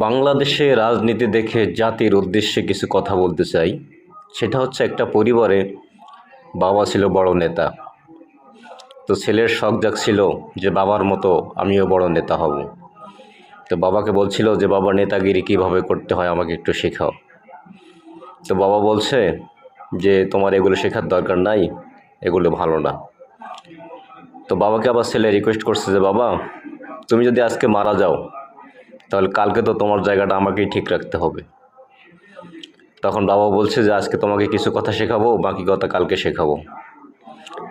বাংলাদেশে রাজনীতি দেখে জাতির উদ্দেশ্যে কিছু কথা বলতে চাই। সেটা হচ্ছে, একটা পরিবারে বাবা ছিল বড় নেতা। তো ছেলের শখ জাগছিল যে বাবার মতো আমিও বড় নেতা হব। তো বাবাকে বলছিল যে বাবা, নেতাগিরি কিভাবে করতে হয় আমাকে একটু শেখাও। তো বাবা বলছে যে তোমার এগুলো শেখার দরকার নাই, এগুলো ভালো না। তো বাবাকে আবার ছেলে রিকোয়েস্ট করছে যে বাবা, তুমি যদি আজকে মারা যাও তাহলে কালকে তো তোমার জায়গাটা আমাকেই ঠিক রাখতে হবে। তখন বাবা বলছে যে আজকে তোমাকে কিছু কথা শেখাবো, বাকি কথা কালকে শেখাবো।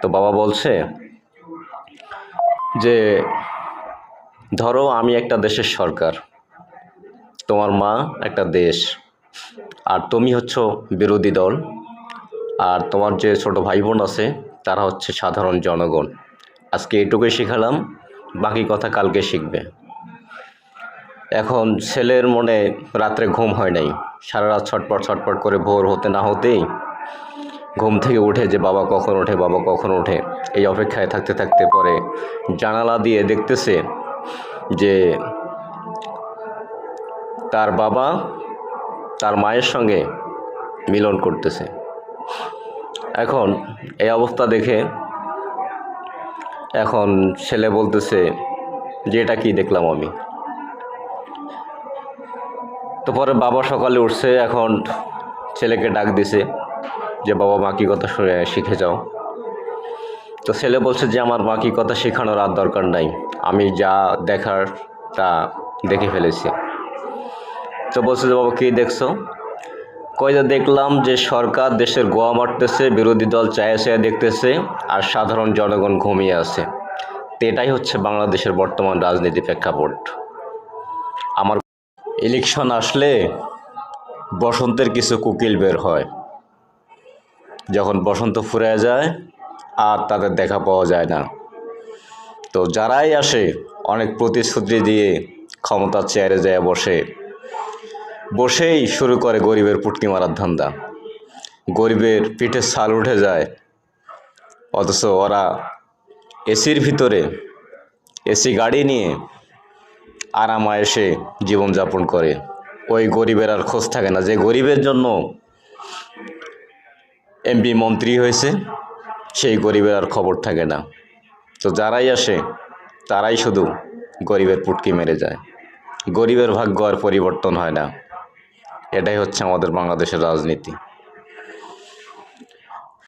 তো বাবা বলছে যে ধরো আমি একটা দেশের সরকার, তোমার মা একটা দেশ, আর তুমি হচ্ছ বিরোধী দল, আর তোমার যে ছোট ভাই বোন আছে তারা হচ্ছে সাধারণ জনগণ। আজকে এটুকুই শেখালাম, বাকি কথা কালকে শিখবে। এখন ছেলের মনে রাত্রে ঘুম হয় নাই, সারা রাত ছটপট ছটপট করে ভোর হতে না হতেই ঘুম থেকে উঠে যে বাবা কখন ওঠে, বাবা কখন ওঠে, এই অপেক্ষায় থাকতে থাকতে পরে জানালা দিয়ে দেখতেছে যে তার বাবা তার মায়ের সঙ্গে মিলন করতেছে। এখন এই অবস্থা দেখে এখন ছেলে বলতেছে যে এটা কি দেখলাম আমি। তো পরে বাবা সকালে উঠছে, এখন ছেলেকে ডাক দিছে যে বাবা বাকি কথা শিখে যাও। তো ছেলে বলছে যে আমার বাকি কথা শেখানোর আর দরকার নাই, আমি যা দেখার তা দেখে ফেলেছি। তো বলছে যে বাবা কী দেখছো? কই যে দেখলাম যে সরকার দেশের গোয়া মারতেছে, বিরোধী দল চায়ে চায়ে দেখতেছে, আর সাধারণ জনগণ ঘুমিয়ে আছে। তো এটাই হচ্ছে বাংলাদেশের বর্তমান রাজনীতি প্রেক্ষাপট। আমার ইলেকশন আসলে বসন্তের কিছু কোকিল বের হয়, যখন বসন্ত ফুরিয়ে যায় আর তাদের দেখা পাওয়া যায় না। তো যারাই আসে অনেক প্রতিশ্রুতি দিয়ে ক্ষমতার চেয়ারে যায় বসেই শুরু করে গরিবের পুটকি মারার ধান্দা। গরিবের পিঠে ছাল উঠে যায়, অথচ ওরা এসির ভিতরে এসি গাড়ি নিয়ে আরামায়েশে জীবনযাপন করে। ওই গরিবের আর খোঁজ থাকে না, যে গরিবের জন্য এমপি মন্ত্রী হয়েছে সেই গরিবের আর খবর থাকে না। তো যারাই আসে তারাই শুধু গরিবের পুটকি মেরে যায়, গরিবের ভাগ্য আর পরিবর্তন হয় না। এটাই হচ্ছে আমাদের বাংলাদেশের রাজনীতি।